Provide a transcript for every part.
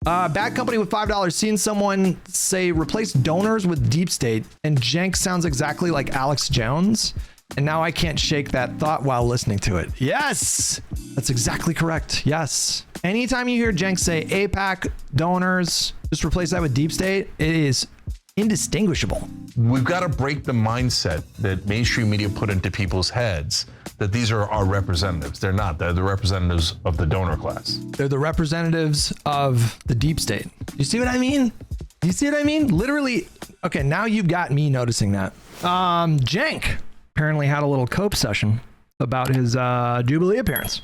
Bad company with $5. Seen someone say replace donors with deep state, and Cenk sounds exactly like Alex Jones. And now I can't shake that thought while listening to it. Yes, that's exactly correct. Yes. Anytime you hear Cenk say APAC, donors, just replace that with deep state, it is indistinguishable. We've got to break the mindset that mainstream media put into people's heads that these are our representatives. They're not. They're the representatives of the donor class. They're the representatives of the deep state. You see what I mean? You see what I mean? Literally. Okay, now you've got me noticing that. Cenk apparently had a little cope session about his Jubilee appearance.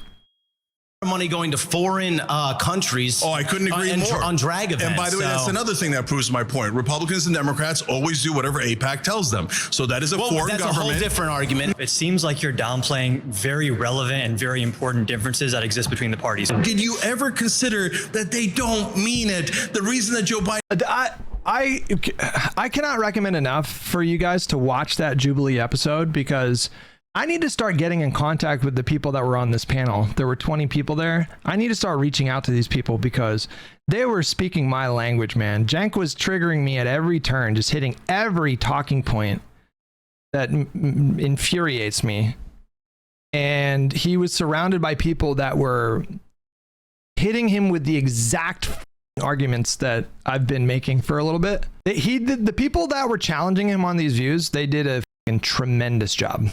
Money going to foreign countries. Oh, I couldn't agree more. On drag events. And by the way, that's another thing that proves my point. Republicans and Democrats always do whatever AIPAC tells them. So that is a foreign government. That's a whole different argument. It seems like you're downplaying very relevant and very important differences that exist between the parties. Did you ever consider that they don't mean it? The reason that Joe Biden... I cannot recommend enough for you guys to watch that Jubilee episode, because I need to start getting in contact with the people that were on this panel. There were 20 people there. I need to start reaching out to these people because they were speaking my language, man. Cenk was triggering me at every turn, just hitting every talking point that infuriates me. And he was surrounded by people that were hitting him with the exact arguments that I've been making for a little bit. The people that were challenging him on these views, they did a tremendous job.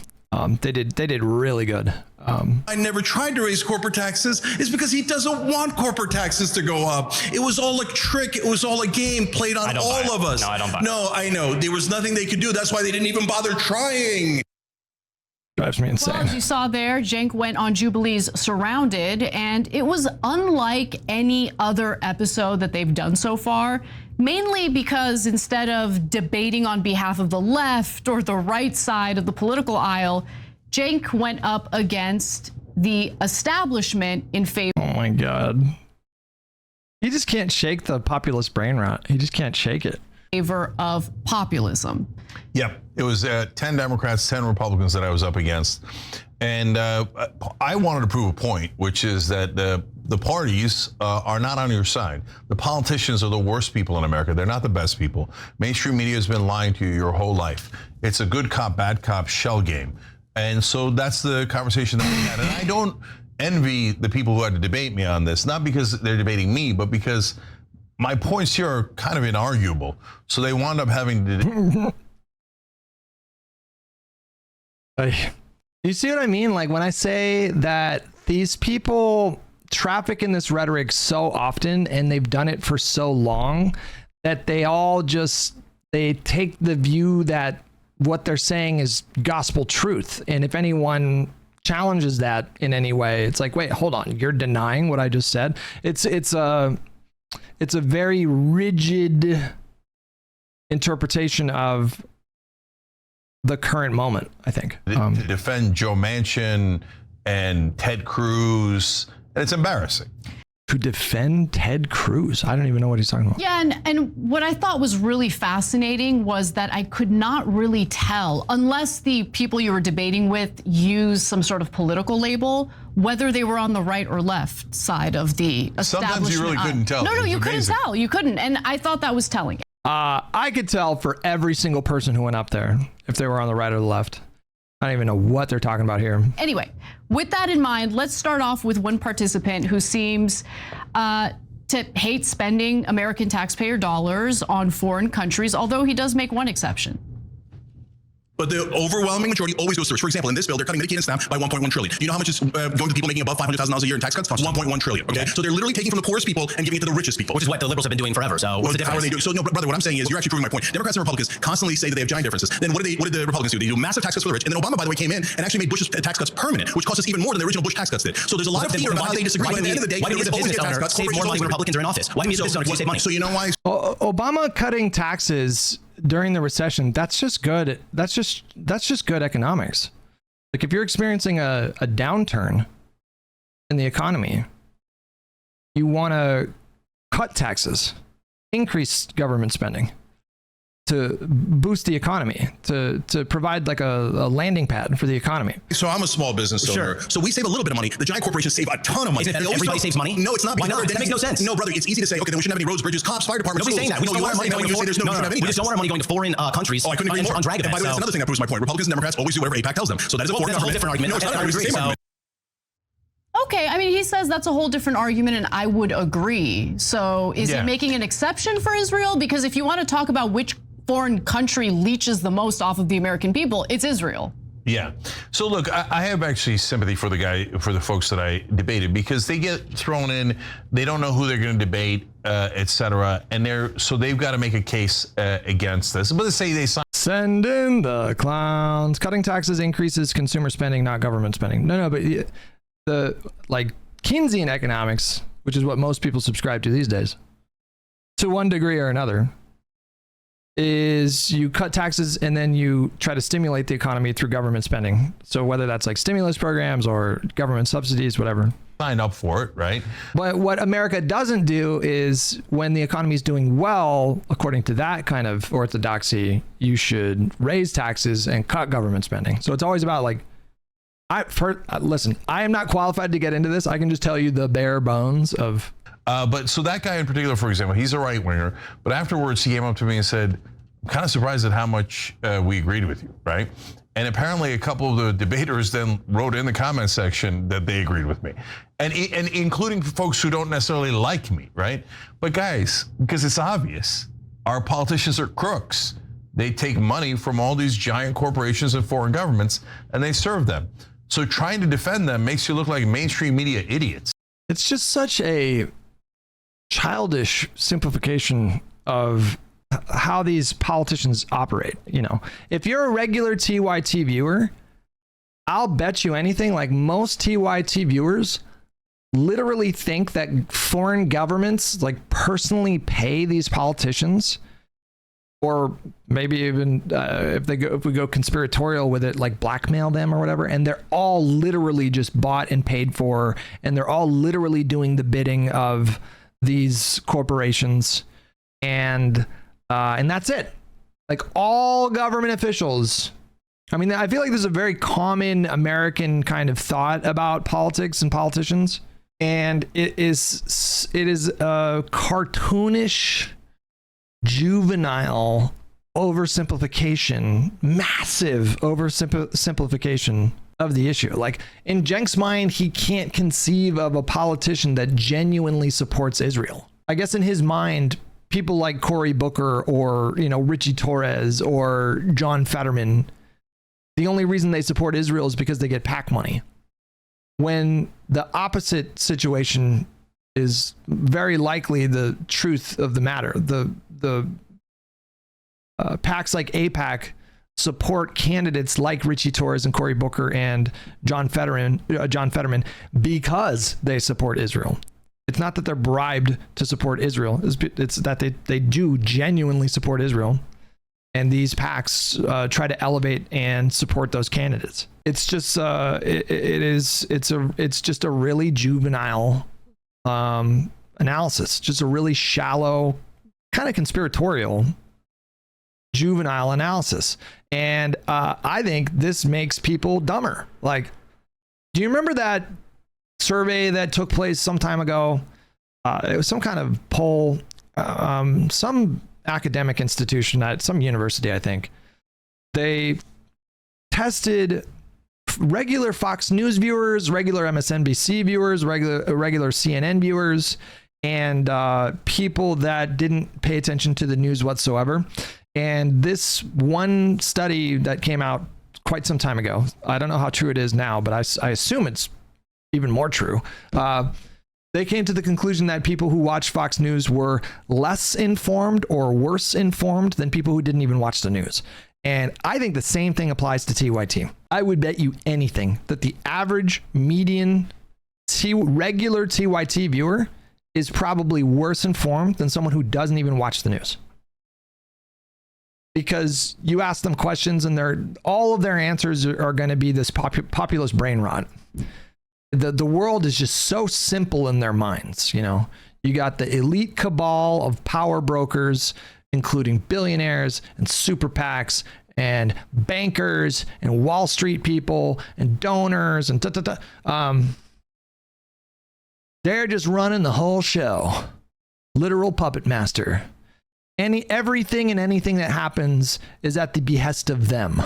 They did really good. I never tried to raise corporate taxes is because he doesn't want corporate taxes to go up. It was all a trick. It was all a game played on all of us. No, I don't buy it. No, I know. There was nothing they could do. That's why they didn't even bother trying. Drives me insane. Well, as you saw there, Cenk went on Jubilee's Surrounded, and it was unlike any other episode that they've done so far, mainly because instead of debating on behalf of the left or the right side of the political aisle, Cenk went up against the establishment in favor. Oh my God. He just can't shake the populist brain rot. He just can't shake it. Favor of populism. Yep. It was 10 Democrats, 10 Republicans that I was up against. And I wanted to prove a point, which is that the parties are not on your side. The politicians are the worst people in America. They're not the best people. Mainstream media has been lying to you your whole life. It's a good cop, bad cop shell game. And so that's the conversation that we had. And I don't envy the people who had to debate me on this, not because they're debating me, but because my points here are kind of inarguable. So they wound up having to... You see what I mean? Like when I say that these people traffic in this rhetoric so often and they've done it for so long that they all just, they take the view that what they're saying is gospel truth. And if anyone challenges that in any way, it's like, wait, hold on, you're denying what I just said. It's a very rigid interpretation of the current moment, I think. To defend Joe Manchin and Ted Cruz, it's embarrassing. To defend Ted Cruz? I don't even know what he's talking about. Yeah, and what I thought was really fascinating was that I could not really tell, unless the people you were debating with used some sort of political label, whether they were on the right or left side of the establishment. Sometimes you really couldn't tell. No, you couldn't tell. You couldn't. And I thought that was telling. I could tell for every single person who went up there if they were on the right or the left. I don't even know what they're talking about here. Anyway, with that in mind, let's start off with one participant who seems to hate spending American taxpayer dollars on foreign countries, although he does make one exception. But the overwhelming majority always goes through. For example, in this bill, they're cutting Medicaid and SNAP by $1.1 trillion. You know how much is going to people making above $500,000 a year in tax cuts? $1.1 trillion. Okay, so they're literally taking from the poorest people and giving it to the richest people. Which is what the liberals have been doing forever. So what's the difference? How are they doing? So no, brother, what I'm saying is you're actually proving my point. Democrats and Republicans constantly say that they have giant differences. Then what did the Republicans do? They do massive tax cuts for the rich. And then Obama, by the way, came in and actually made Bush's tax cuts permanent, which cost us even more than the original Bush tax cuts did. So there's a lot of theater about how they disagree. But at the end of the day, why do you as a business owner save more money when Republicans are in office? Why do you as a business owner save money? So you know why? Obama cutting taxes during the recession, that's just good. That's just good economics. Like if you're experiencing a downturn in the economy, you want to cut taxes, increase government spending. to boost the economy, to provide like a landing pad for the economy. So I'm a small business owner. So we save a little bit of money. The giant corporations save a ton of money. Isn't it that everybody saves money? No, it's not. Why not? That makes no sense. No, brother, it's easy to say, okay, then we shouldn't have any roads, bridges, cops, fire departments. Nobody's saying that. We just don't want our money going to foreign. We just don't want our money going to foreign countries. Oh, I couldn't agree more. On drag And by the way, that's events. another thing that proves my point. Republicans and Democrats always do whatever AIPAC tells them. So that is a foreign That's a whole different argument. No, it's not. I would It's the agree. same argument. Okay, I mean, he says that's a whole different argument, and I would agree. So is he making an exception for Israel? Because if you want to talk about which foreign country leeches the most off of the American people, it's Israel. Yeah. So look, I have actually sympathy for the folks that I debated, because they get thrown in, they don't know who they're going to debate, et cetera, and they've got to make a case against this. But let's say they sign. Send in the clowns. Cutting taxes increases consumer spending, not government spending. No, but the like Keynesian economics, which is what most people subscribe to these days, to one degree or another, is you cut taxes and then you try to stimulate the economy through government spending. So whether that's like stimulus programs or government subsidies, whatever. Sign up for it, right? But what America doesn't do is, when the economy is doing well, according to that kind of orthodoxy, you should raise taxes and cut government spending. So it's always about like, listen, I am not qualified to get into this. I can just tell you the bare bones of. But so that guy in particular, for example, he's a right winger, but afterwards he came up to me and said, I'm kind of surprised at how much we agreed with you, right? And apparently a couple of the debaters then wrote in the comment section that they agreed with me, and including folks who don't necessarily like me, right? But guys, because it's obvious, our politicians are crooks. They take money from all these giant corporations and foreign governments and they serve them. So trying to defend them makes you look like mainstream media idiots. It's just such a childish simplification of how these politicians operate. You know, if you're a regular TYT viewer, I'll bet you anything, like most TYT viewers literally think that foreign governments like personally pay these politicians, or maybe even if we go conspiratorial with it, like blackmail them or whatever, and they're all literally just bought and paid for, and they're all literally doing the bidding of these corporations, and that's it. Like all government officials. I mean, I feel like there's a very common American kind of thought about politics and politicians, and it is a cartoonish, juvenile oversimplification, massive oversimplification of the issue. Like in Cenk's mind, he can't conceive of a politician that genuinely supports Israel. I guess in his mind, people like Cory Booker or, you know, Richie Torres or John Fetterman, the only reason they support Israel is because they get PAC money. When the opposite situation is very likely the truth of the matter. The PACs like AIPAC support candidates like Richie Torres and Cory Booker and John Fetterman because they support Israel. It's not that they're bribed to support Israel. It's that they do genuinely support Israel, and these PACs try to elevate and support those candidates. It's just it's just a really juvenile analysis, just a really shallow, kind of conspiratorial, juvenile analysis. And I think this makes people dumber. Like, do you remember that survey that took place some time ago? It was some kind of poll, some academic institution at some university, I think. They tested regular Fox News viewers, regular MSNBC viewers, regular CNN viewers, and people that didn't pay attention to the news whatsoever. And this one study that came out quite some time ago, I don't know how true it is now, but I assume it's even more true. They came to the conclusion that people who watched Fox News were less informed or worse informed than people who didn't even watch the news. And I think the same thing applies to TYT. I would bet you anything that the average median regular TYT viewer is probably worse informed than someone who doesn't even watch the news. Because you ask them questions and all of their answers are going to be this populist brain rot. The world is just so simple in their minds. You know, you got the elite cabal of power brokers including billionaires and super PACs and bankers and Wall Street people and donors and they're just running the whole show. Literal puppet master. Everything and anything that happens is at the behest of them.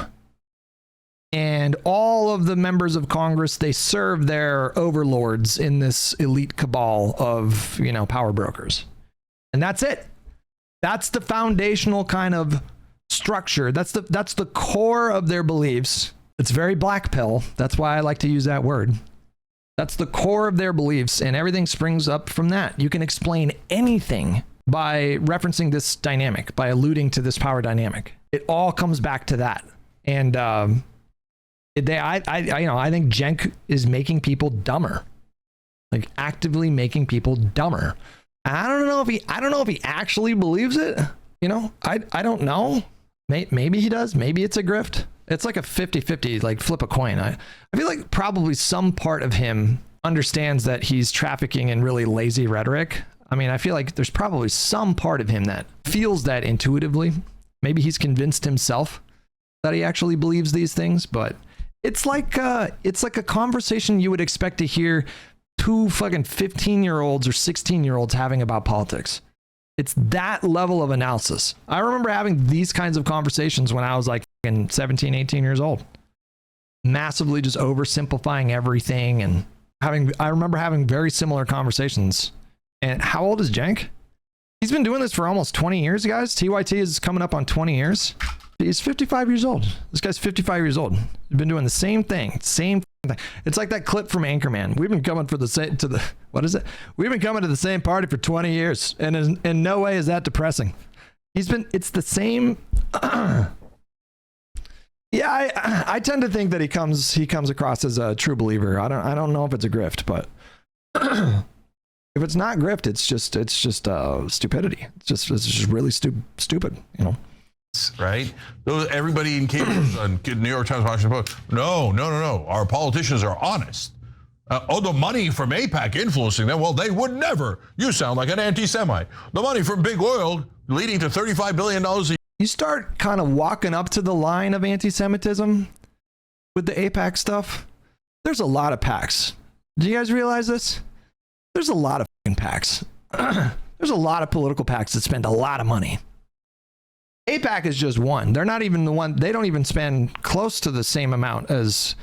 And all of the members of Congress, they serve their overlords in this elite cabal of, power brokers. And that's it. That's the foundational kind of structure. That's the core of their beliefs. It's very black pill. That's why I like to use that word. That's the core of their beliefs, and everything springs up from that. You can explain anything by referencing this dynamic, by alluding to this power dynamic. It all comes back to that. And I think Cenk is making people dumber, like actively making people dumber. I don't know if he actually believes it. I don't know. Maybe he does. Maybe it's a grift. It's like a 50-50, like flip a coin. I feel like probably some part of him understands that he's trafficking in really lazy rhetoric. I mean, I feel like there's probably some part of him that feels that intuitively. Maybe he's convinced himself that he actually believes these things, but it's like a conversation you would expect to hear two fucking 15-year-olds or 16-year-olds having about politics. It's that level of analysis. I remember having these kinds of conversations when I was like 17, 18 years old. Massively just oversimplifying everything, and I remember having very similar conversations. And how old is Cenk? He's been doing this for almost 20 years, guys. TYT is coming up on 20 years. He's 55 years old. This guy's 55 years old. He's been doing the same thing. It's like that clip from Anchorman. We've been coming We've been coming to the same party for 20 years, and in no way is that depressing. It's the same. Yeah, I tend to think that he comes across as a true believer. I don't know if it's a grift, but if it's not grift, it's just stupidity. It's just really stupid, Right? Everybody in cable on New York Times, Washington Post. No. Our politicians are honest. The money from AIPAC influencing them, well, they would never. You sound like an anti-Semite. The money from big oil leading to $35 billion a year. You start kind of walking up to the line of anti-Semitism with the AIPAC stuff. There's a lot of PACs. Do you guys realize this? There's a lot of fucking PACs. There's a lot of political PACs that spend a lot of money. AIPAC is just one. They're not even the one. They don't even spend close to the same amount as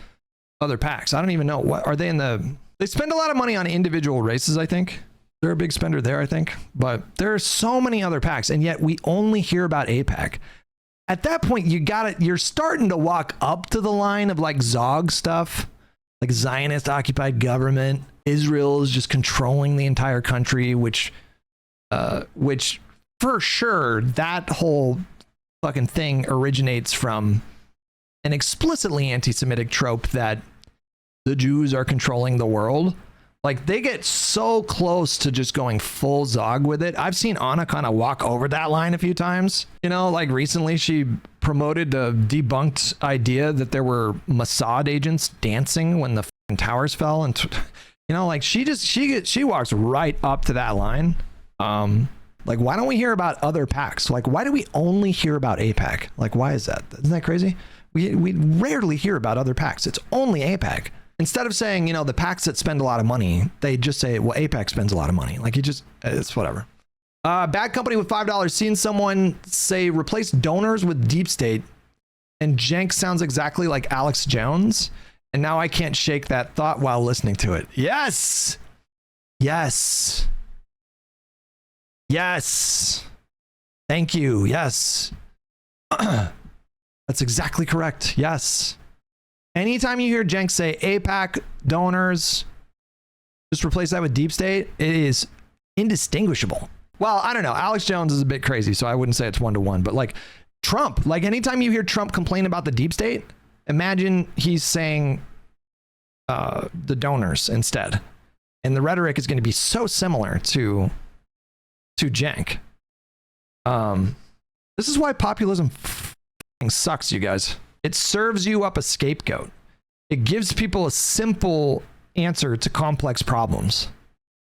other PACs. I don't even know. What are they in the... They spend a lot of money on individual races, I think. They're a big spender there, I think. But there are so many other PACs, and yet we only hear about AIPAC. At that point, you're starting to walk up to the line of like Zog stuff, like Zionist occupied government. Israel is just controlling the entire country, which for sure, that whole fucking thing originates from an explicitly anti-Semitic trope that the Jews are controlling the world. Like, they get so close to just going full Zog with it. I've seen Anna kind of walk over that line a few times. Like recently she promoted the debunked idea that there were Mossad agents dancing when the fucking towers fell. And, like she walks right up to that line. Like, why don't we hear about other PACs? Like, why do we only hear about AIPAC? Like, why is that? Isn't that crazy? We rarely hear about other PACs. It's only AIPAC. Instead of saying, the PACs that spend a lot of money, they just say, well, AIPAC spends a lot of money. Like, it's whatever. Bad Company with $5. Seen someone say replace donors with deep state, and Cenk sounds exactly like Alex Jones. And now I can't shake that thought while listening to it. Yes. Yes. Yes. Thank you. Yes. That's exactly correct. Yes. Anytime you hear Cenk say AIPAC, donors, just replace that with deep state, it is indistinguishable. Well, I don't know. Alex Jones is a bit crazy, so I wouldn't say it's 1-to-1, but like Trump, like anytime you hear Trump complain about the deep state, imagine he's saying the donors instead. And the rhetoric is going to be so similar to Cenk. This is why populism sucks, you guys. It serves you up a scapegoat. It gives people a simple answer to complex problems.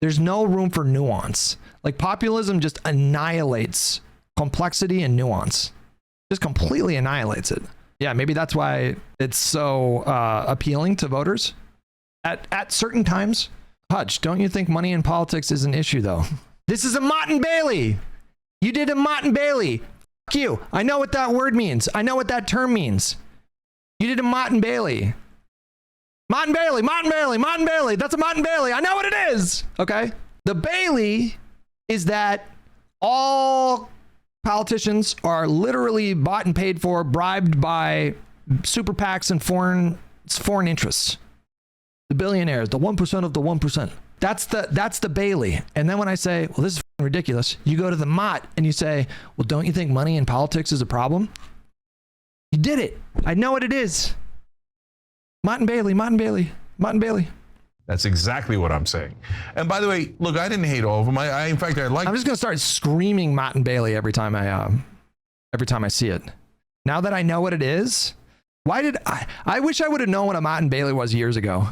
There's no room for nuance. Like, populism just annihilates complexity and nuance. Just completely annihilates it. Yeah, maybe that's why it's so appealing to voters at certain times. Hutch, don't you think money in politics is an issue, though? This is a Mott and Bailey. You did a Mott and Bailey. Fuck you. I know what that word means. I know what that term means. You did a Mott and Bailey. Mott and Bailey, Mott and Bailey, Mott and Bailey. That's a Mott and Bailey. I know what it is. Okay. The Bailey is that all politicians are literally bought and paid for, bribed by super PACs and foreign interests. The billionaires, the 1% of the 1%. That's the Bailey. And then when I say, well, this is ridiculous, you go to the Mott and you say, well, don't you think money in politics is a problem? You did it. I know what it is. Mott and Bailey, Mott and Bailey, Mott and Bailey. That's exactly what I'm saying. And by the way, look, I didn't hate all of them. In fact, I like. I'm just gonna start screaming Mott and Bailey every time I see it. Now that I know what it is, why did I wish I would have known what a Mott and Bailey was years ago,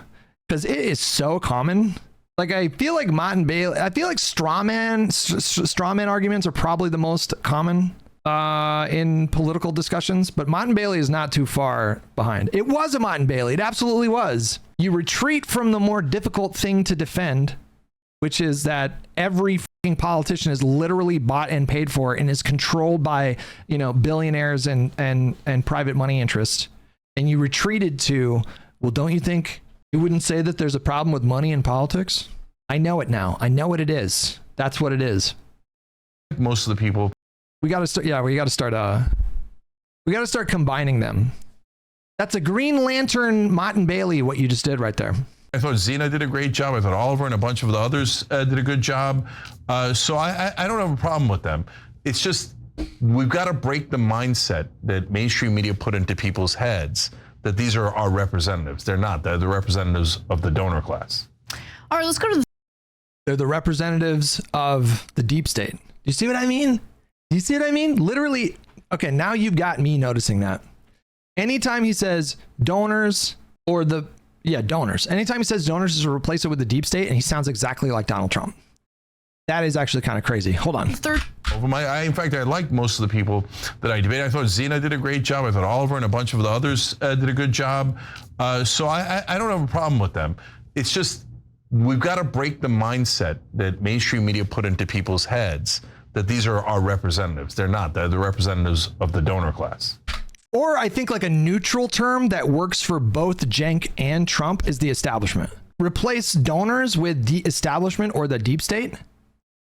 because it is so common. Like, I feel like Mott and Bailey, I feel like straw man arguments are probably the most common in political discussions, but Mott and Bailey is not too far behind. It was a Mott and Bailey. It absolutely was. You retreat from the more difficult thing to defend, which is that every fucking politician is literally bought and paid for and is controlled by, billionaires and private money interests. And you retreated to, well, don't you think you wouldn't say that there's a problem with money in politics? I know it now. I know what it is. That's what it is. Most of the people. We got to start. Yeah, we got to start combining them. That's a Green Lantern Mott and Bailey, what you just did right there. I thought Zena did a great job. I thought Oliver and a bunch of the others did a good job. So I don't have a problem with them. It's just, we've got to break the mindset that mainstream media put into people's heads that these are our representatives. They're not. They're the representatives of the donor class. All right, let's go to They're the representatives of the deep state. Do you see what I mean? Do you see what I mean? Literally. Okay, now you've got me noticing that. Anytime he says donors or donors. Anytime he says donors, is to replace it with the deep state, and he sounds exactly like Donald Trump. That is actually kind of crazy. Hold on. In fact, I like most of the people that I debated. I thought Zena did a great job. I thought Oliver and a bunch of the others did a good job. So I don't have a problem with them. It's just, we've got to break the mindset that mainstream media put into people's heads that these are our representatives. They're not. They're the representatives of the donor class. Or I think like a neutral term that works for both Cenk and Trump is the establishment. Replace donors with the establishment or the deep state,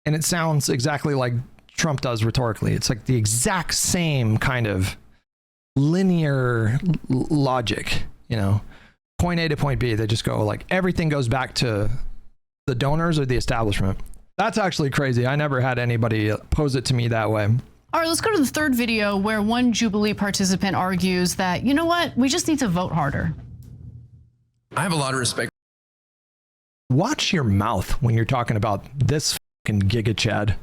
and it sounds exactly like Trump does rhetorically. It's like the exact same kind of linear logic, point A to point B. They just go like, everything goes back to the donors or the establishment. That's actually crazy. I never had anybody pose it to me that way. All right, let's go to the third video where one Jubilee participant argues that, you know what, we just need to vote harder. I have a lot of respect. Watch your mouth when you're talking about this fucking Giga Chad,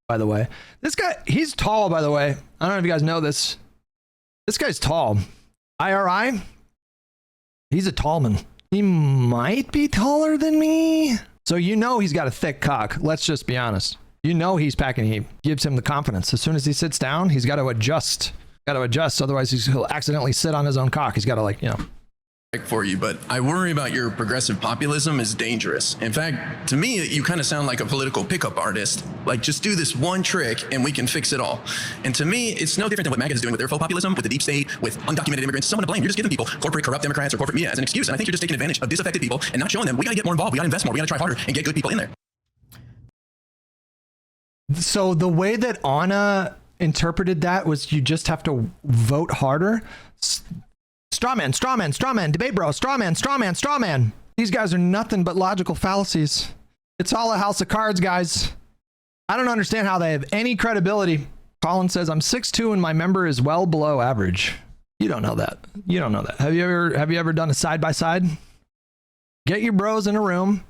by the way. This guy, he's tall, by the way. I don't know if you guys know this. This guy's tall. IRI, he's a tall man. He might be taller than me. So he's got a thick cock. Let's just be honest. He's packing heat. Gives him the confidence. As soon as he sits down, he's got to adjust. Otherwise he'll accidentally sit on his own cock. He's got to for you, but I worry about your progressive populism is dangerous. In fact, to me, you kind of sound like a political pickup artist. Like, just do this one trick and we can fix it all. And to me, it's no different than what MAGA is doing with their faux populism, with the deep state, with undocumented immigrants. Someone to blame. You're just giving people corporate corrupt Democrats or corporate media as an excuse. And I think you're just taking advantage of disaffected people and not showing them we got to get more involved. We got to invest more. We got to try harder and get good people in there. So the way that Anna interpreted that was you just have to vote harder. Straw man, debate bro, straw man. These guys are nothing but logical fallacies. It's all a house of cards, guys. I don't understand how they have any credibility. Colin says, I'm 6'2" and my member is well below average. You don't know that. Have you ever done a side-by-side? Get your bros in a room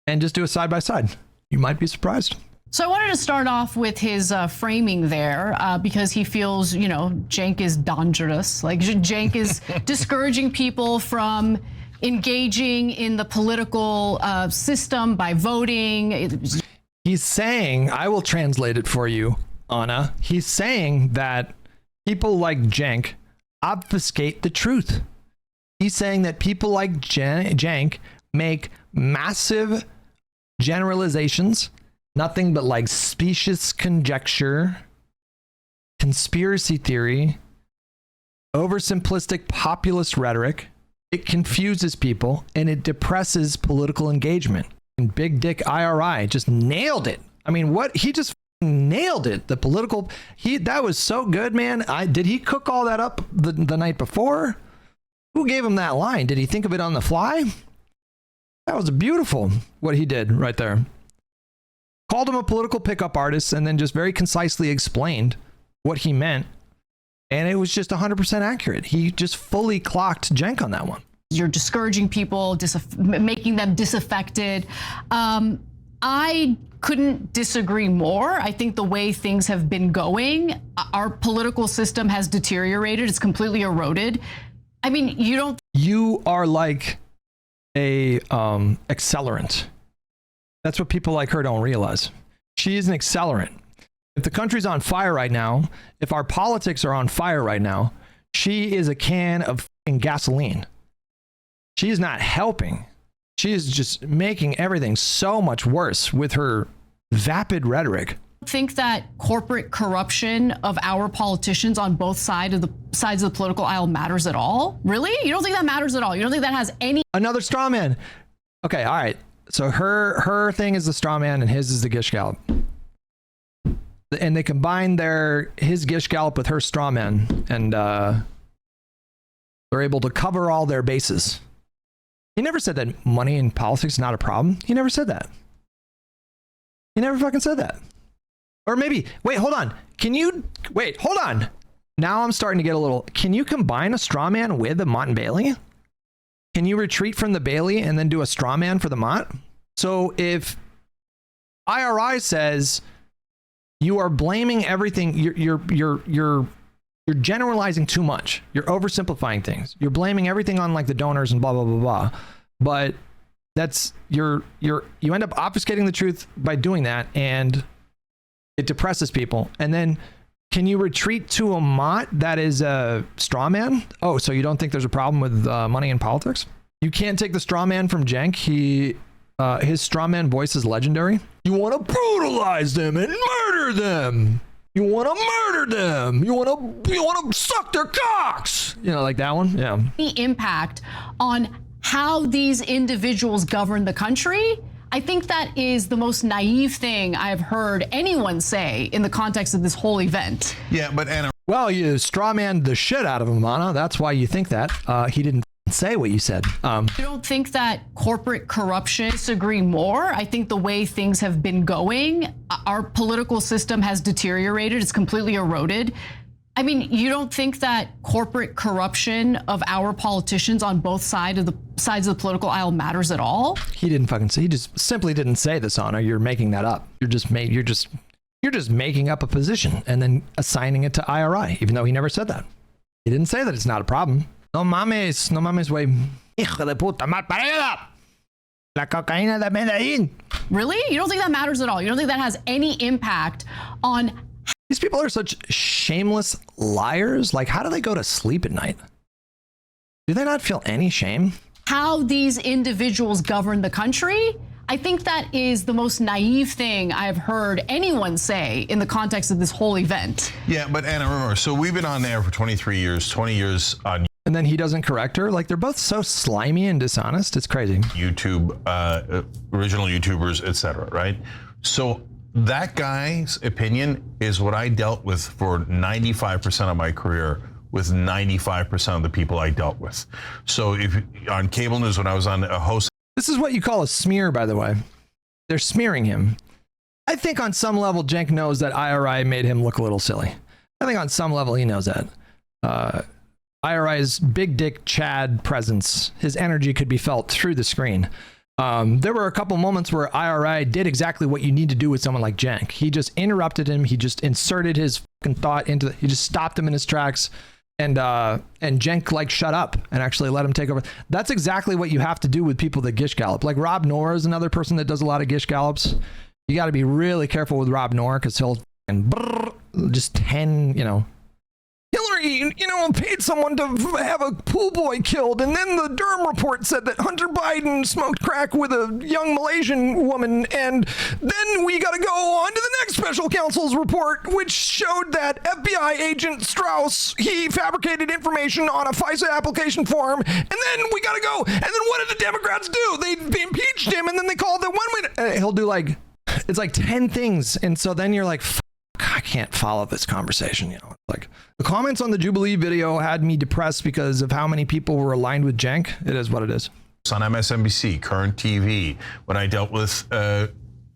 and just do a side-by-side. You might be surprised. So I wanted to start off with his framing there because he feels, Cenk is dangerous. Like, Cenk is discouraging people from engaging in the political system by voting. He's saying, I will translate it for you. Anna. He's saying that people like Cenk obfuscate the truth. He's saying that people like Cenk make massive generalizations, nothing but like specious conjecture, conspiracy theory, oversimplistic populist rhetoric. It confuses people and it depresses political engagement. And Big Dick IRI just nailed it. I mean, what he just nailed it. The political, that was so good, man. Did he cook all that up the night before? Who gave him that line? Did he think of it on the fly? That was beautiful what he did right there. Called him a political pickup artist and then just very concisely explained what he meant. And it was just 100% accurate. He just fully clocked Cenk on that one. You're discouraging people, making them disaffected. I couldn't disagree more. I think the way things have been going, our political system has deteriorated. It's completely eroded. I mean, you are like a accelerant. That's what people like her don't realize. She is an accelerant. If the country's on fire right now, if our politics are on fire right now, she is a can of gasoline. She is not helping. She is just making everything so much worse with her vapid rhetoric. Think that corporate corruption of our politicians on both sides of the political aisle matters at all? Really? You don't think that matters at all? You don't think that has any? Another straw man. Okay, all right. So her thing is the straw man and his is the gish gallop. And they combine his gish gallop with her straw man, and they're able to cover all their bases. He never said that money in politics is not a problem. He never said that. He never fucking said that. Or maybe, wait, hold on. Hold on. Now I'm starting to get a little, can you combine a straw man with a Mott and Bailey? Can you retreat from the Bailey and then do a straw man for the Mott? So if IRI says you are blaming everything, you're generalizing too much. You're oversimplifying things. You're blaming everything on like the donors and blah blah blah blah. But that's you end up obfuscating the truth by doing that, and it depresses people. And then can you retreat to a Mott that is a straw man? Oh, so you don't think there's a problem with money in politics? You can't take the straw man from Cenk. His straw man voice is legendary. You want to brutalize them and murder them. You want to murder them. You want to suck their cocks. You know, like that one. Yeah. The impact on how these individuals govern the country. I think that is the most naive thing I've heard anyone say in the context of this whole event. Yeah, but Anna. Well, you strawmanned the shit out of him, Anna. That's why you think that. He didn't say what you said. You don't think that corporate corruption, disagree more? I think the way things have been going, our political system has deteriorated. It's completely eroded. I mean, you don't think that corporate corruption of our politicians on both sides of the political aisle matters at all? He didn't fucking say. He just simply didn't say this, Anna. You're making that up. You're just making up a position and then assigning it to IRI, even though he never said that. He didn't say that it's not a problem. No mames, güey. Hijo de puta, mal parida. La cocaína de Medellín. Really? You don't think that matters at all? You don't think that has any impact on? These people are such shameless liars. Like, how do they go to sleep at night? Do they not feel any shame? How these individuals govern the country? I think that is the most naive thing I've heard anyone say in the context of this whole event. Yeah, but Anna, remember, so we've been on air for 23 years, 20 years on and then he doesn't correct her. Like, they're both so slimy and dishonest. It's crazy. YouTube, original YouTubers, etc. Right? So that guy's opinion is what I dealt with for 95% of my career with 95% of the people I dealt with. So if on cable news, when I was on a host. This is what you call a smear, by the way. They're smearing him. I think on some level, Cenk knows that IRI made him look a little silly. I think on some level, he knows that. IRI's big dick Chad presence, his energy could be felt through the screen. There were a couple moments where IRI did exactly what you need to do with someone like Cenk. He just interrupted him. He just inserted his fucking thought into he just stopped him in his tracks. And Cenk like shut up and actually let him take over. That's exactly what you have to do with people that gish gallop. Like Rob Noor is another person that does a lot of gish gallops. You got to be really careful with Rob Noor because he'll just 10, Hillary, paid someone to have a pool boy killed. And then the Durham report said that Hunter Biden smoked crack with a young Malaysian woman. And then we got to go on to the next special counsel's report, which showed that FBI agent Strauss, he fabricated information on a FISA application form. And then we got to go. And then what did the Democrats do? They impeached him, and then they called it 1 minute. He'll do it's like 10 things. And so then you're like, I can't follow this conversation, Like, the comments on the Jubilee video had me depressed because of how many people were aligned with Cenk. It is what it is. On MSNBC, Current TV, when I dealt with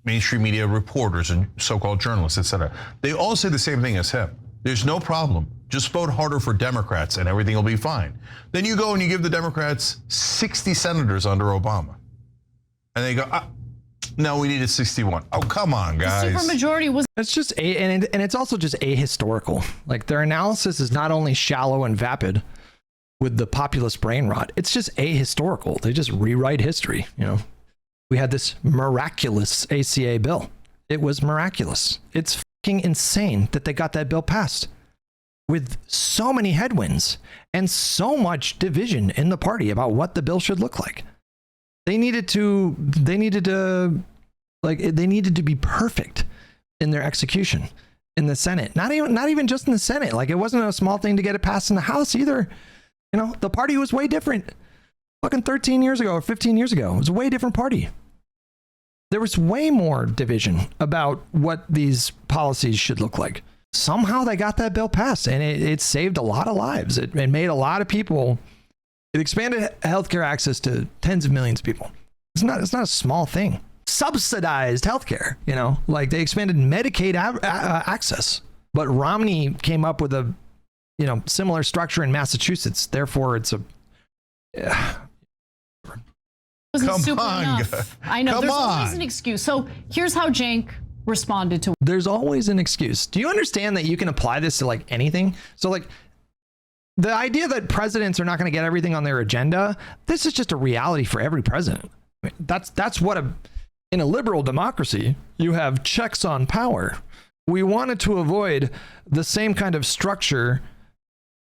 mainstream media reporters and so-called journalists, etc., they all say the same thing as him. There's no problem. Just vote harder for Democrats and everything will be fine. Then you go and you give the Democrats 60 senators under Obama. And they go, no, we needed 61. Oh, come on, guys. The supermajority was. It's just and it's also just ahistorical. Like, their analysis is not only shallow and vapid with the populist brain rot. It's just ahistorical. They just rewrite history. We had this miraculous ACA bill. It was miraculous. It's fucking insane that they got that bill passed with so many headwinds and so much division in the party about what the bill should look like. They needed to be perfect in their execution in the Senate. Not even just in the Senate. Like, it wasn't a small thing to get it passed in the House either. The party was way different. Fucking 13 years ago or 15 years ago, it was a way different party. There was way more division about what these policies should look like. Somehow they got that bill passed, and it saved a lot of lives. It made a lot of people. It expanded healthcare access to tens of millions of people. It's not a small thing. Subsidized healthcare, like they expanded Medicaid access. But Romney came up with a, similar structure in Massachusetts. Therefore, it's a. Wasn't super enough. I know. There's always an excuse. So here's how Cenk responded to. There's always an excuse. Do you understand that you can apply this to like anything? So like, the idea that presidents are not going to get everything on their agenda, this is just a reality for every president. I mean, that's what in a liberal democracy, you have checks on power. We wanted to avoid the same kind of structure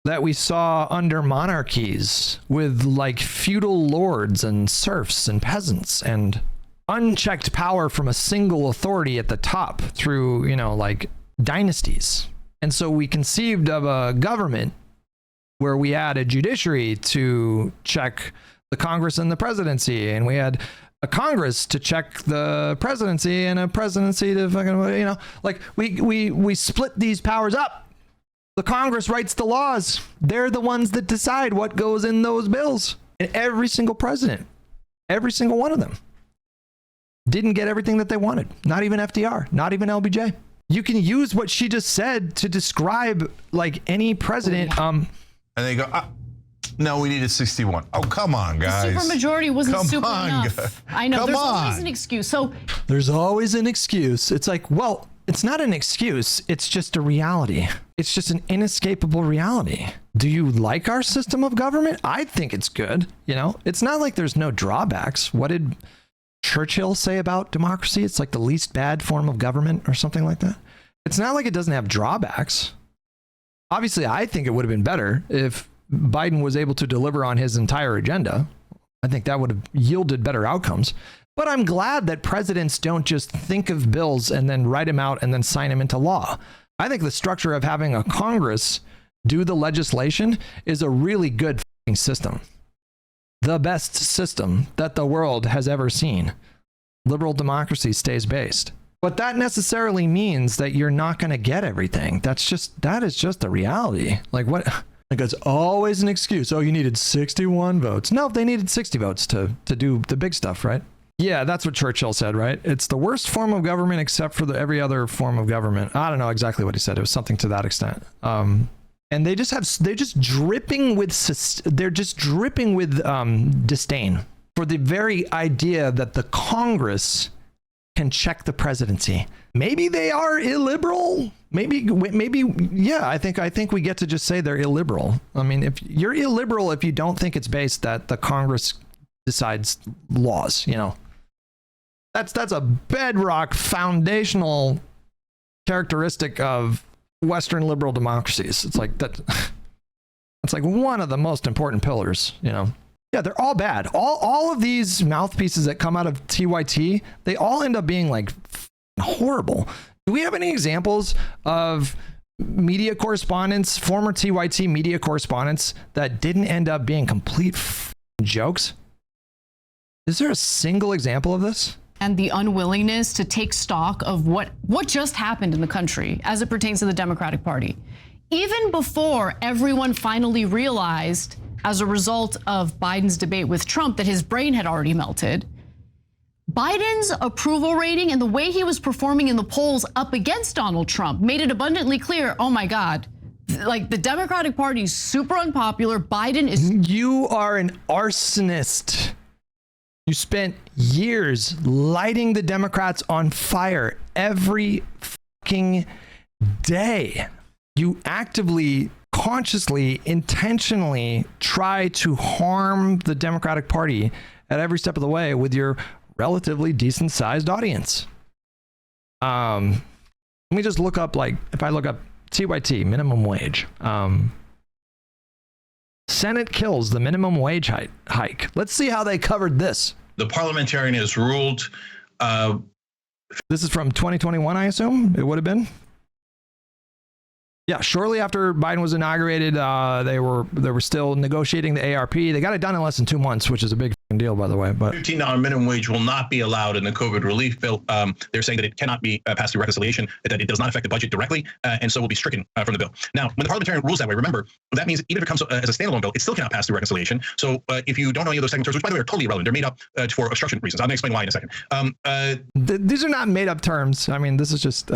that we saw under monarchies with like feudal lords and serfs and peasants and unchecked power from a single authority at the top through, like dynasties. And so we conceived of a government where we had a judiciary to check the Congress and the presidency, and we had a Congress to check the presidency and a presidency to fucking, like we split these powers up. The Congress writes the laws. They're the ones that decide what goes in those bills. And every single president, every single one of them, didn't get everything that they wanted. Not even FDR, not even LBJ. You can use what she just said to describe like any president. And they go, no, we needed 61. Oh, come on, guys. The supermajority wasn't super enough. I know. There's always an excuse. So there's always an excuse. It's like, well, it's not an excuse. It's just a reality. It's just an inescapable reality. Do you like our system of government? I think it's good. It's not like there's no drawbacks. What did Churchill say about democracy? It's like the least bad form of government or something like that. It's not like it doesn't have drawbacks. Obviously, I think it would have been better if Biden was able to deliver on his entire agenda. I think that would have yielded better outcomes. But I'm glad that presidents don't just think of bills and then write them out and then sign them into law. I think the structure of having a Congress do the legislation is a really good system. The best system that the world has ever seen. Liberal democracy stays based. But that necessarily means that you're not going to get everything. That is just the reality. Like what? Like it's always an excuse. Oh, you needed 61 votes. No, they needed 60 votes to do the big stuff, right? Yeah, that's what Churchill said, right? It's the worst form of government except for every other form of government. I don't know exactly what he said. It was something to that extent. And they're just dripping with disdain for the very idea that the Congress can check the presidency. Maybe they are illiberal. Maybe, yeah. I think we get to just say they're illiberal. I mean, if you're illiberal, if you don't think it's based that the Congress decides laws, that's a bedrock foundational characteristic of Western liberal democracies. It's like that. It's like one of the most important pillars, you know. Yeah, they're all bad. All of these mouthpieces that come out of TYT, they all end up being like horrible. Do we have any examples of media correspondents, former TYT media correspondents that didn't end up being complete jokes? Is there a single example of this? And the unwillingness to take stock of what just happened in the country as it pertains to the Democratic Party. Even before everyone finally realized, as a result of Biden's debate with Trump, that his brain had already melted, Biden's approval rating and the way he was performing in the polls up against Donald Trump made it abundantly clear, oh my God, like the Democratic Party is super unpopular. Biden is... You are an arsonist. You spent years lighting the Democrats on fire every fucking day. You actively, consciously, intentionally try to harm the Democratic Party at every step of the way with your relatively decent sized audience. Let me just look up, like, if I look up TYT, minimum wage. Senate kills the minimum wage hike. Let's see how they covered this. The parliamentarian has ruled. This is from 2021, I assume it would have been. Yeah, shortly after Biden was inaugurated, they were still negotiating the ARP. They got it done in less than 2 months, which is a big deal, by the way. But $15 minimum wage will not be allowed in the COVID relief bill. They're saying that it cannot be passed through reconciliation, that it does not affect the budget directly, and so will be stricken from the bill. Now, when the parliamentarian rules that way, remember, that means even if it comes as a standalone bill, it still cannot pass through reconciliation. So if you don't know any of those second terms, which by the way are totally irrelevant, they're made up for obstruction reasons. I'm going to explain why in a second. These are not made up terms. I mean, this is just...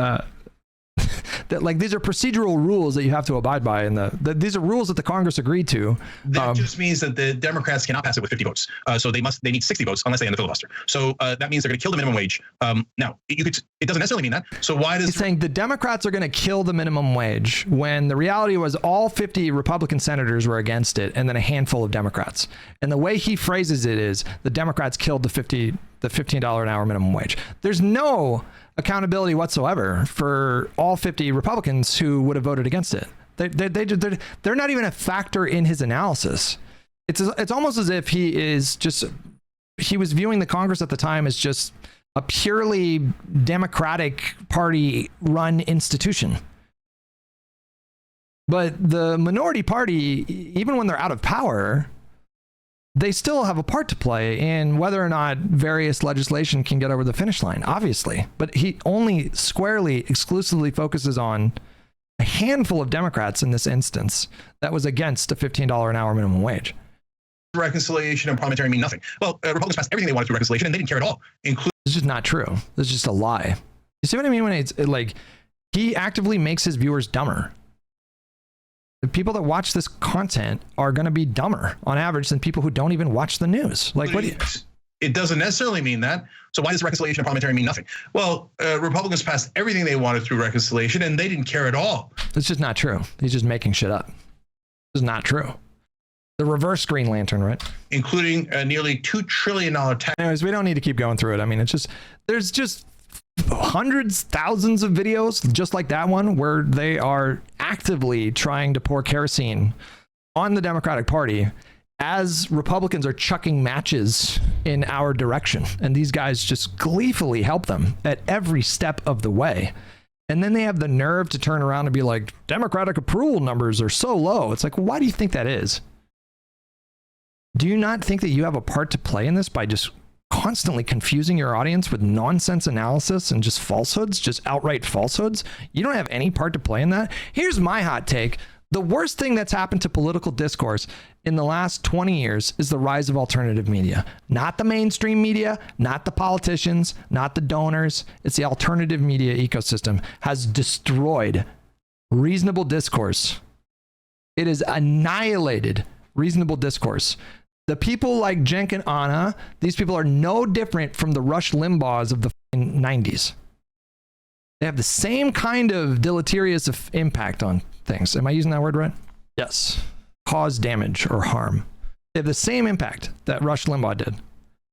that, like, these are procedural rules that you have to abide by, and these are rules that the Congress agreed to. That just means that the Democrats cannot pass it with 50 votes. So they need 60 votes unless they end the filibuster. So that means they're going to kill the minimum wage. Now, it doesn't necessarily mean that. So why does... He's saying the Democrats are going to kill the minimum wage when the reality was all 50 Republican senators were against it, and then a handful of Democrats. And the way he phrases it is the Democrats killed the $15 an hour minimum wage. There's no accountability whatsoever for all 50 Republicans who would have voted against it. They're not even a factor in his analysis. It's almost as if he was viewing the Congress at the time as just a purely Democratic Party run institution. But the minority party, even when they're out of power, they still have a part to play in whether or not various legislation can get over the finish line, obviously. But he only squarely, exclusively focuses on a handful of Democrats in this instance that was against a $15 an hour minimum wage. Reconciliation and parliamentarian mean nothing. Well, Republicans passed everything they wanted through reconciliation, and they didn't care at all. It's just not true. It's just a lie. You see what I mean? When it's like, he actively makes his viewers dumber. The people that watch this content are going to be dumber on average than people who don't even watch the news. Like, what? It doesn't necessarily mean that. So why does reconciliation and parliamentarian mean nothing? Well, Republicans passed everything they wanted through reconciliation, and they didn't care at all. It's just not true. He's just making shit up. It's not true. The reverse Green Lantern, right? Including a nearly $2 trillion tax. Anyways, we don't need to keep going through it. I mean, there's just hundreds, thousands of videos just like that one where they are actively trying to pour kerosene on the Democratic Party as Republicans are chucking matches in our direction. And these guys just gleefully help them at every step of the way. And then they have the nerve to turn around and be like, Democratic approval numbers are so low. It's like, why do you think that is? Do you not think that you have a part to play in this by just constantly confusing your audience with nonsense analysis and just falsehoods, just outright falsehoods? You don't have any part to play in that. Here's my hot take. The worst thing that's happened to political discourse in the last 20 years is the rise of alternative media. Not the mainstream media, not the politicians, not the donors. It's the alternative media ecosystem has destroyed reasonable discourse. It has annihilated reasonable discourse. The people like Cenk and Anna, these people are no different from the Rush Limbaughs of the 90s. They have the same kind of deleterious impact on things. Am I using that word right? Yes. Cause damage or harm. They have the same impact that Rush Limbaugh did.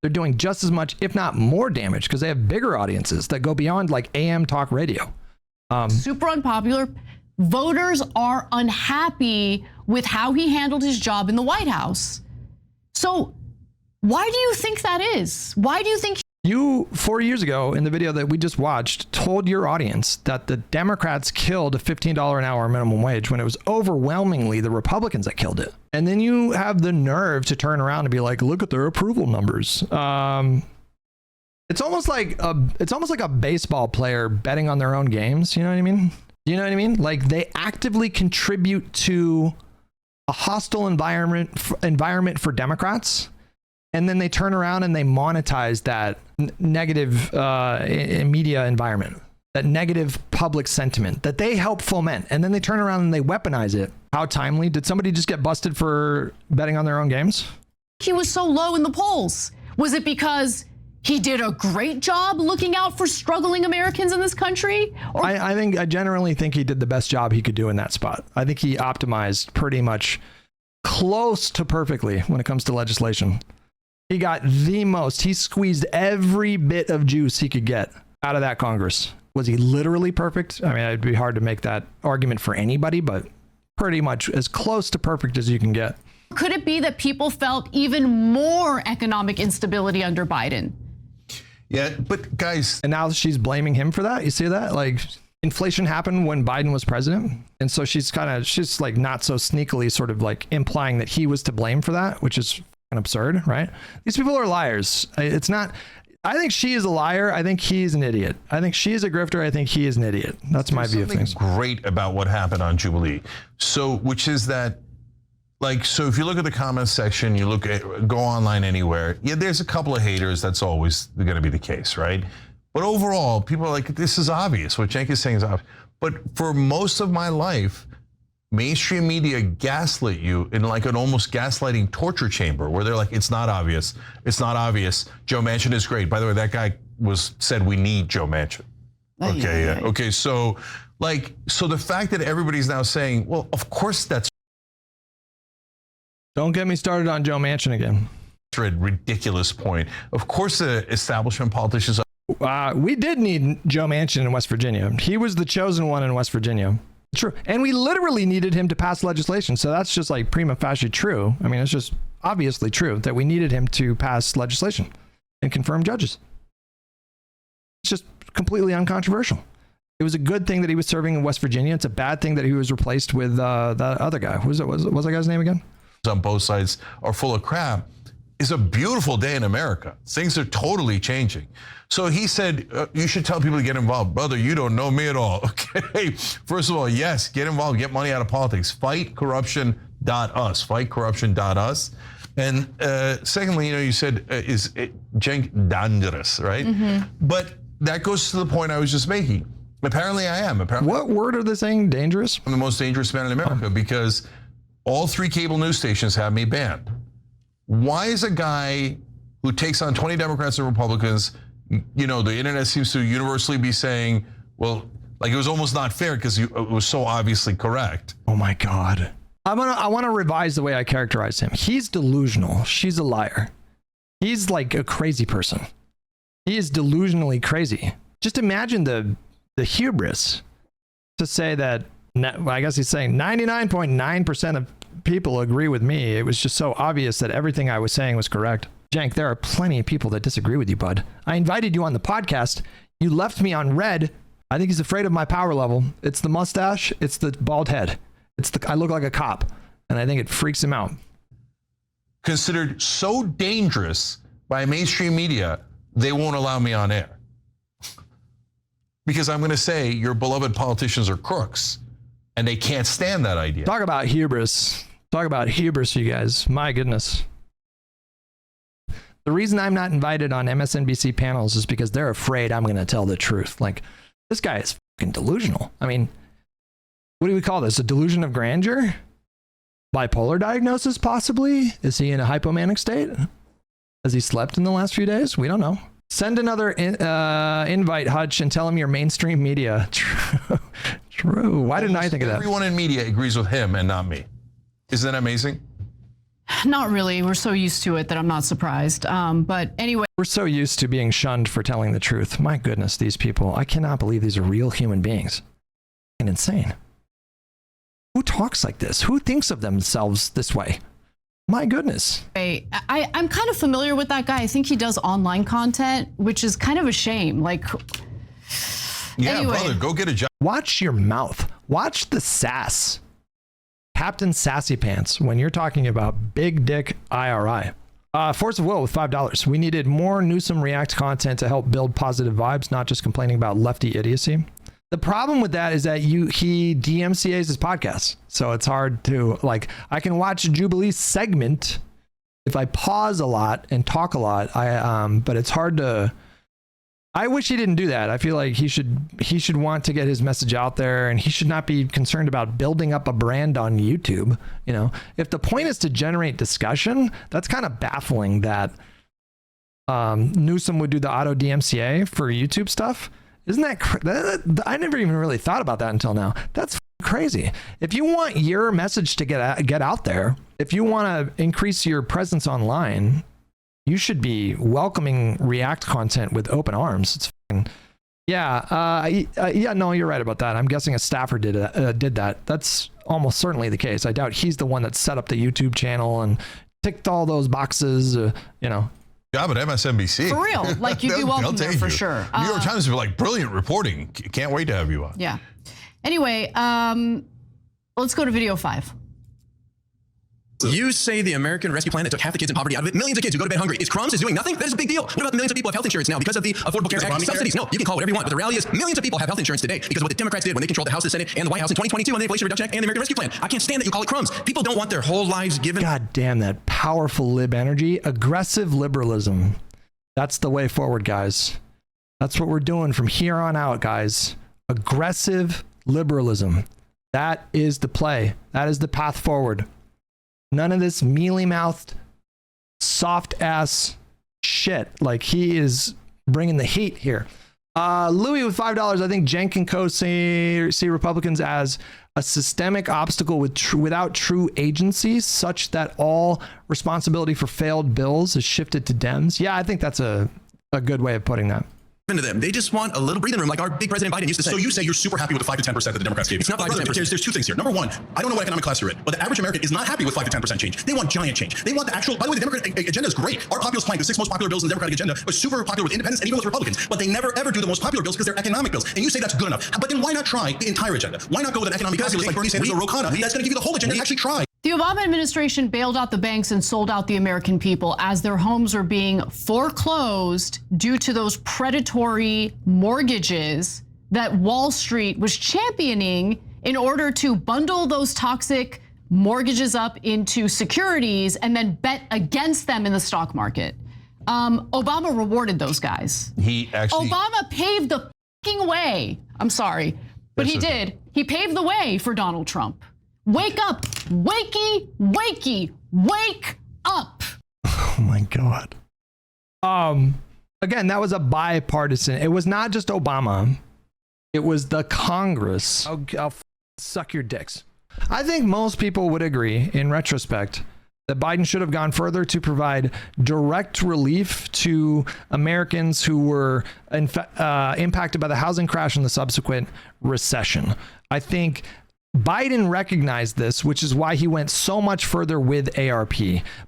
They're doing just as much, if not more damage, because they have bigger audiences that go beyond like AM talk radio. Super unpopular. Voters are unhappy with how he handled his job in the White House. So why do you think that is? Why do you think you, 4 years ago in the video that we just watched, told your audience that the Democrats killed a $15 an hour minimum wage when it was overwhelmingly the Republicans that killed it? And then you have the nerve to turn around and be like, look at their approval numbers. It's almost like a baseball player betting on their own games. You know what I mean? You know what I mean? Like, they actively contribute to a hostile environment for Democrats. And then they turn around and they monetize that negative media environment, that negative public sentiment that they help foment. And then they turn around and they weaponize it. How timely. Did somebody just get busted for betting on their own games? he was so low in the polls? Was it because he did a great job looking out for struggling Americans in this country? Or I generally think he did the best job he could do in that spot. I think he optimized pretty much close to perfectly when it comes to legislation. He got the most. He squeezed every bit of juice he could get out of that Congress. Was he literally perfect? I mean, it'd be hard to make that argument for anybody, but pretty much as close to perfect as you can get. Could it be that people felt even more economic instability under Biden? Yeah, but guys. And now she's blaming him for that. You see that? Like, inflation happened when Biden was president. And so she's like not so sneakily sort of like implying that he was to blame for that, which is absurd, right? These people are liars. It's not. I think she is a liar. I think he's an idiot. I think she is a grifter. I think he is an idiot. That's my view of things. Great about what happened on Jubilee. So, which is that, like, so if you look at the comments section, you look at, go online anywhere. Yeah, there's a couple of haters. That's always going to be the case, right? But overall, people are like, this is obvious. What Cenk is saying is obvious. But for most of my life, mainstream media gaslit you in like an almost gaslighting torture chamber where they're like, it's not obvious. It's not obvious. Joe Manchin is great. By the way, that guy said we need Joe Manchin. Okay, yeah. Okay, so the fact that everybody's now saying, well, of course that's Don't get me started on Joe Manchin again. a ridiculous point. Of course the establishment politicians we did need Joe Manchin in West Virginia. He was the chosen one in West Virginia. True. And we literally needed him to pass legislation. So that's just like prima facie true. I mean, it's just obviously true that we needed him to pass legislation and confirm judges. It's just completely uncontroversial. It was a good thing that he was serving in West Virginia. It's a bad thing that he was replaced with that other guy. What's that guy's name again? On both sides are full of crap. It's a beautiful day in America. Things are totally changing. So he said, you should tell people to get involved. Brother, you don't know me at all. Okay. First of all, yes, get involved, get money out of politics. Fightcorruption.us. Fightcorruption.us. And secondly, you said, is Cenk dangerous, right? Mm-hmm. But that goes to the point I was just making. Apparently I am. What word are they saying? Dangerous? I'm the most dangerous man in America because all 3 cable news stations have me banned. Why is a guy who takes on 20 Democrats and Republicans, the internet seems to universally be saying, well, like it was almost not fair because it was so obviously correct. Oh my God. I want to revise the way I characterize him. He's delusional. She's a liar. He's like a crazy person. He is delusionally crazy. Just imagine the hubris to say that, I guess he's saying 99.9% of people agree with me. It was just so obvious that everything I was saying was correct. Cenk, there are plenty of people that disagree with you, bud. I invited you on the podcast. You left me on red. I think he's afraid of my power level. It's the mustache. It's the bald head. I look like a cop, and I think it freaks him out. Considered so dangerous by mainstream media, they won't allow me on air. Because I'm going to say your beloved politicians are crooks, and they can't stand that idea. Talk about hubris. Talk about hubris, you guys. My goodness. The reason I'm not invited on MSNBC panels is because they're afraid I'm going to tell the truth. Like, this guy is fucking delusional. I mean, what do we call this? A delusion of grandeur? Bipolar diagnosis, possibly? Is he in a hypomanic state? Has he slept in the last few days? We don't know. Send another invite, Hutch, and tell him you're mainstream media. True. Why didn't I think of that? Everyone in media agrees with him and not me. Isn't that amazing? Not really. We're so used to it that I'm not surprised. But anyway. We're so used to being shunned for telling the truth. My goodness, these people. I cannot believe these are real human beings. And insane. Who talks like this? Who thinks of themselves this way? My goodness. I'm kind of familiar with that guy. I think he does online content, which is kind of a shame. Like, Yeah, anyway. brother, go get a job. Watch your mouth. Watch the sass. Captain Sassy Pants when you're talking about big dick IRI. Force of Will with $5. We needed more Newsom React content to help build positive vibes, not just complaining about lefty idiocy. The problem with that is that he DMCA's his podcast. So it's hard to, like, I can watch a Jubilee segment if I pause a lot and talk a lot. But it's hard to, I wish he didn't do that. I feel like he should want to get his message out there, and he should not be concerned about building up a brand on YouTube. You know, if the point is to generate discussion, that's kind of baffling that Newsom would do the auto DMCA for YouTube stuff. Isn't that I never even really thought about that until now. That's crazy. If you want your message to get out there, if you want to increase your presence online, you should be welcoming React content with open arms. It's no, you're right about that. I'm guessing a staffer did that. That's almost certainly the case. I doubt he's the one that set up the YouTube channel and ticked all those boxes. Job at MSNBC. For real. Like, you'd be welcome there for sure. New York Times would be like, brilliant reporting. Can't wait to have you on. Yeah. Anyway, let's go to video 5. You say the American Rescue Plan that took half the kids in poverty out of it. Millions of kids who go to bed hungry. Is crumbs is doing nothing? That is a big deal. What about the millions of people who have health insurance now because of the Affordable Care Act subsidies? No, you can call it whatever you want, but the reality is millions of people have health insurance today because of what the Democrats did when they controlled the House, the Senate, and the White House in 2022 on the Inflation Reduction Act and the American Rescue Plan. I can't stand that you call it crumbs. People don't want their whole lives given. God damn, that powerful lib energy. Aggressive liberalism. That's the way forward, guys. That's what we're doing from here on out, guys. Aggressive liberalism. That is the play. That is the path forward. None of this mealy-mouthed, soft-ass shit. Like, he is bringing the heat here. Louis with $5. I think Cenk and co see Republicans as a systemic obstacle without true agency, such that all responsibility for failed bills is shifted to Dems. Yeah, I think that's a good way of putting that. To them. They just want a little breathing room, like our big President Biden used to say. So you say you're super happy with the 5 to 10% that the Democrats gave you. It's not 5 to 10%. There's two things here. Number one, I don't know what economic class you're in, but the average American is not happy with 5 to 10% change. They want giant change. They want the actual, by the way, the Democratic agenda is great. Our populist plan, the 6 most popular bills in the Democratic agenda, are super popular with independents and even with Republicans, but they never ever do the most popular bills because they're economic bills. And you say that's good enough. But then why not try the entire agenda? Why not go with an economic populist like Bernie Sanders or Ro Khanna? That's going to give you the whole agenda and actually try. The Obama administration bailed out the banks and sold out the American people as their homes are being foreclosed due to those predatory mortgages that Wall Street was championing in order to bundle those toxic mortgages up into securities and then bet against them in the stock market. Obama rewarded those guys. Obama paved the fucking way. I'm sorry, but he did. He paved the way for Donald Trump. Wake up, wakey, wake up. Oh my God. Again, that was a bipartisan. It was not just Obama. It was the Congress. I'll suck your dicks. I think most people would agree, in retrospect, that Biden should have gone further to provide direct relief to Americans who were impacted by the housing crash and the subsequent recession. I think Biden recognized this, which is why he went so much further with ARP.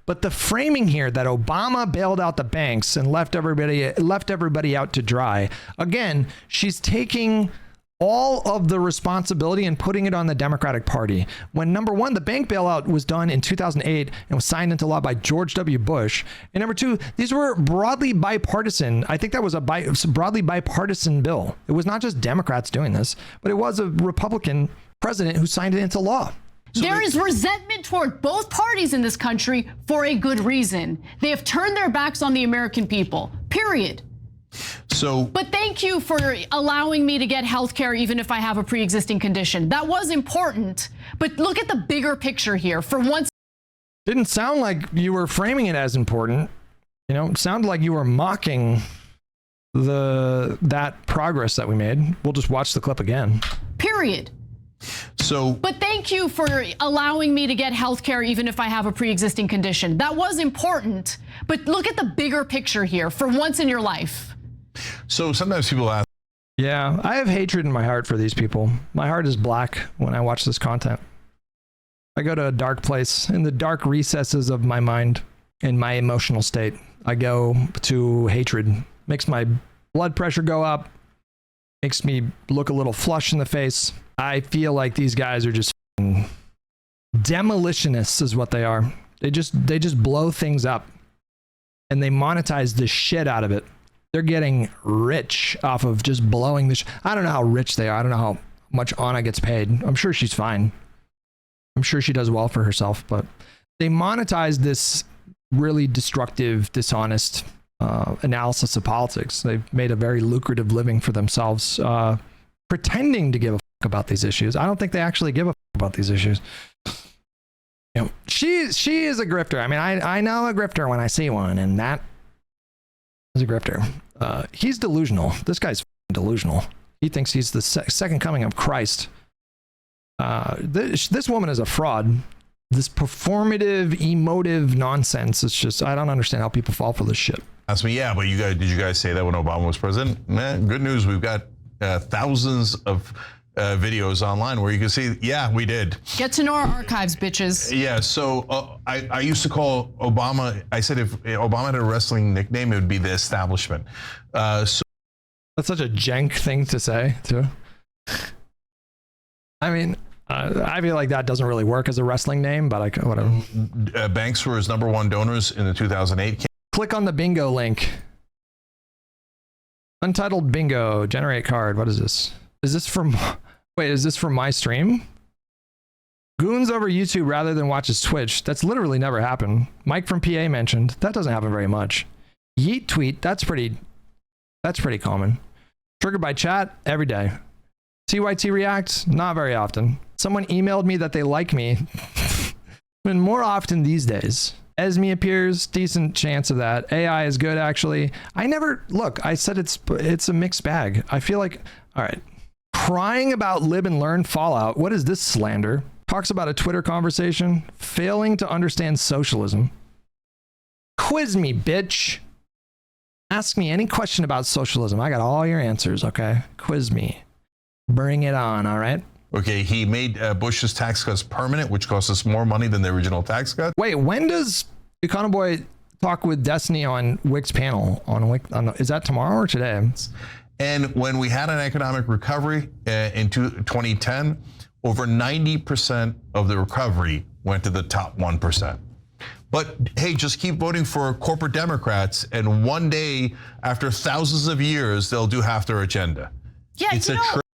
But the framing here that Obama bailed out the banks and left everybody out to dry. Again, she's taking all of the responsibility and putting it on the Democratic Party. When number one, the bank bailout was done in 2008 and was signed into law by George W. Bush. And number two, these were broadly bipartisan. I think that was a broadly bipartisan bill. It was not just Democrats doing this, but it was a Republican president who signed it into law. There is resentment toward both parties in this country for a good reason. They have turned their backs on the American people, period. But thank you for allowing me to get health care even if I have a pre-existing condition. That was important, but look at the bigger picture here. For once, didn't sound like you were framing it as important. You know, it sounded like you were mocking that progress that we made. We'll just watch the clip again. Period. But thank you for allowing me to get health care even if I have a pre-existing condition. That was important, but look at the bigger picture here for once in your life. So sometimes people ask. Yeah, I have hatred in my heart for these people. My heart is black when I watch this content. I go to a dark place in the dark recesses of my mind, in my emotional state. I go to hatred. Makes my blood pressure go up. Makes me look a little flush in the face. I feel like these guys are just demolitionists is what they are. They just blow things up and they monetize the shit out of it. They're getting rich off of just blowing the I don't know how rich they are. I don't know how much Anna gets paid. I'm sure she's fine. I'm sure she does well for herself, but they monetize this really destructive, dishonest analysis of politics. They've made a very lucrative living for themselves, pretending to give a fuck about these issues. I don't think they actually give a fuck about these issues. You know, she is a grifter. I mean, I know a grifter when I see one, and that is a grifter. He's delusional. This guy's delusional. He thinks he's the second coming of Christ. This woman is a fraud. This performative, emotive nonsense. It's just, I don't understand how people fall for this shit. Ask me, yeah, but did you guys say that when Obama was president? Good news, we've got thousands of videos online where you can see, yeah, we did. Get to know our archives, bitches. Yeah, so I used to call Obama, I said if Obama had a wrestling nickname, it would be the establishment. So that's such a Cenk thing to say, too. I mean, I feel like that doesn't really work as a wrestling name, but whatever. Banks were his #1 donors in the 2008. Click on the bingo link. Untitled bingo, generate card. What is this? Is this from, wait, is this from my stream? Goons over YouTube rather than watches Twitch. That's literally never happened. Mike from PA mentioned. That doesn't happen very much. Yeet tweet, that's pretty common. Triggered by chat, every day. TYT react, not very often. Someone emailed me that they like me. And more often these days. Esme appears, decent chance of that. AI is good, actually. I said it's a mixed bag. I feel like, all right. Crying about live and learn Fallout. What is this slander? Talks about a Twitter conversation. Failing to understand socialism. Quiz me, bitch. Ask me any question about socialism. I got all your answers, okay? Quiz me. Bring it on, all right? Okay, he made Bush's tax cuts permanent, which cost us more money than the original tax cut. Wait, when does Econoboy talk with Destiny on Wick's panel? Is that tomorrow or today? And when we had an economic recovery in 2010, over 90% of the recovery went to the top 1%. But hey, just keep voting for corporate Democrats, and one day, after thousands of years, they'll do half their agenda. Yeah, it's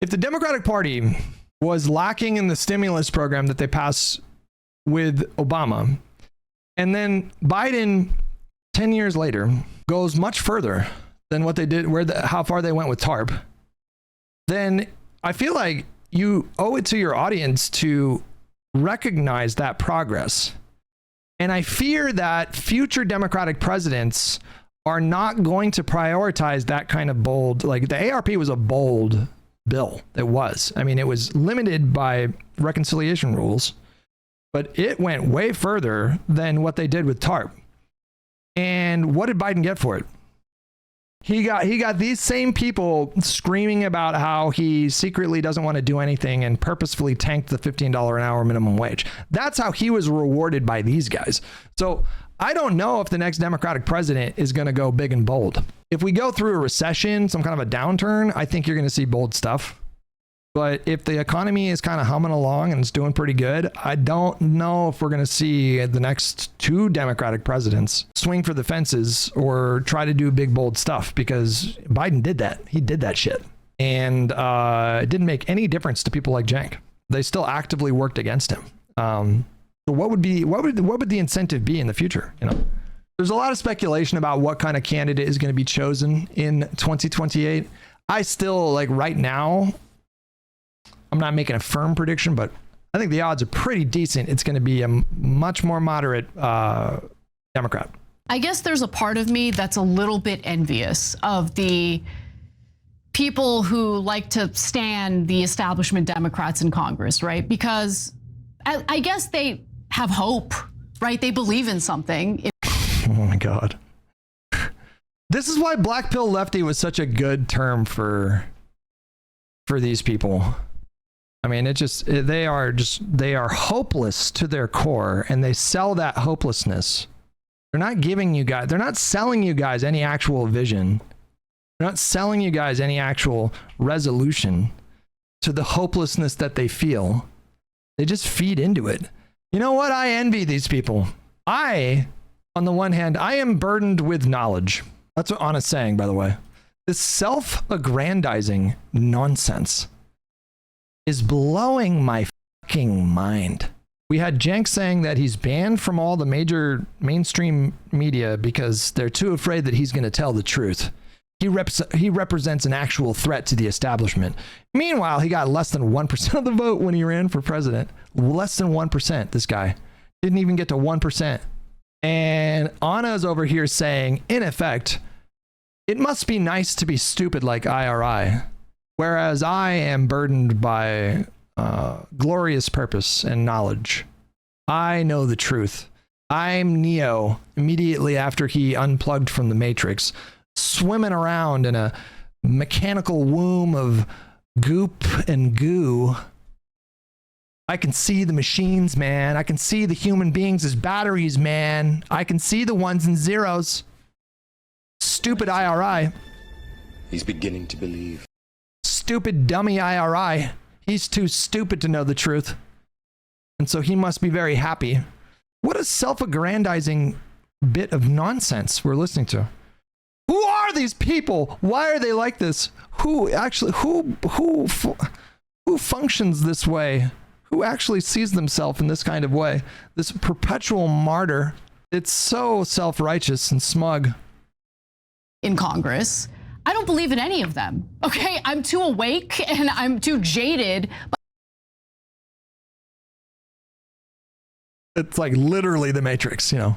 if the Democratic Party was lacking in the stimulus program that they passed with Obama, and then Biden 10 years later goes much further than what they did, how far they went with TARP, then I feel like you owe it to your audience to recognize that progress. And I fear that future Democratic presidents are not going to prioritize that kind of bold, like the ARP was a bold bill. It was. I mean, it was limited by reconciliation rules, but it went way further than what they did with TARP. And what did Biden get for it? He got these same people screaming about how he secretly doesn't want to do anything and purposefully tanked the $15 an hour minimum wage. That's how he was rewarded by these guys. So I don't know if the next Democratic president is going to go big and bold. If we go through a recession, some kind of a downturn, I think you're going to see bold stuff. But if the economy is kind of humming along and it's doing pretty good, I don't know if we're going to see the next 2 Democratic presidents swing for the fences or try to do big, bold stuff, because Biden did that. He did that shit. And it didn't make any difference to people like Cenk. They still actively worked against him. So what would the incentive be in the future? You know, there's a lot of speculation about what kind of candidate is going to be chosen in 2028. I still, like, right now, I'm not making a firm prediction, but I think the odds are pretty decent. It's going to be a much more moderate Democrat. I guess there's a part of me that's a little bit envious of the people who like to stand the establishment Democrats in Congress, right? Because I guess they have hope, right? They believe in something. Oh my God. This is why Black Pill Lefty was such a good term for these people. I mean, they are hopeless to their core, and they sell that hopelessness. They're not selling you guys any actual vision. They're not selling you guys any actual resolution to the hopelessness that they feel. They just feed into it. You know what? I envy these people. On the one hand, I am burdened with knowledge. That's what Anna's saying, by the way. This self-aggrandizing nonsense is blowing my fucking mind. We had Cenk saying that he's banned from all the major mainstream media because they're too afraid that he's going to tell the truth. He represents an actual threat to the establishment. Meanwhile, he got less than 1% of the vote when he ran for president. Less than 1%, this guy. Didn't even get to 1%. And Anna's over here saying, in effect, it must be nice to be stupid like IRI. Whereas I am burdened by glorious purpose and knowledge. I know the truth. I'm Neo immediately after he unplugged from the Matrix, swimming around in a mechanical womb of goop and goo. I can see the machines, man. I can see the human beings as batteries, man. I can see the ones and zeros. Stupid IRI. He's beginning to believe. Stupid dummy IRI. He's too stupid to know the truth. And so he must be very happy. What a self-aggrandizing bit of nonsense we're listening to. Who are these people? Why are they like this? Who functions this way? Who actually sees themselves in this kind of way? This perpetual martyr. It's so self-righteous and smug. In Congress, I don't believe in any of them. Okay, I'm too awake and I'm too jaded. It's like literally the Matrix, you know,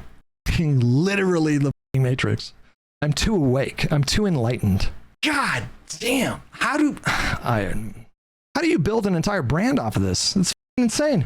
literally the Matrix. I'm too awake. I'm too enlightened. God damn. How do you build an entire brand off of this? It's insane.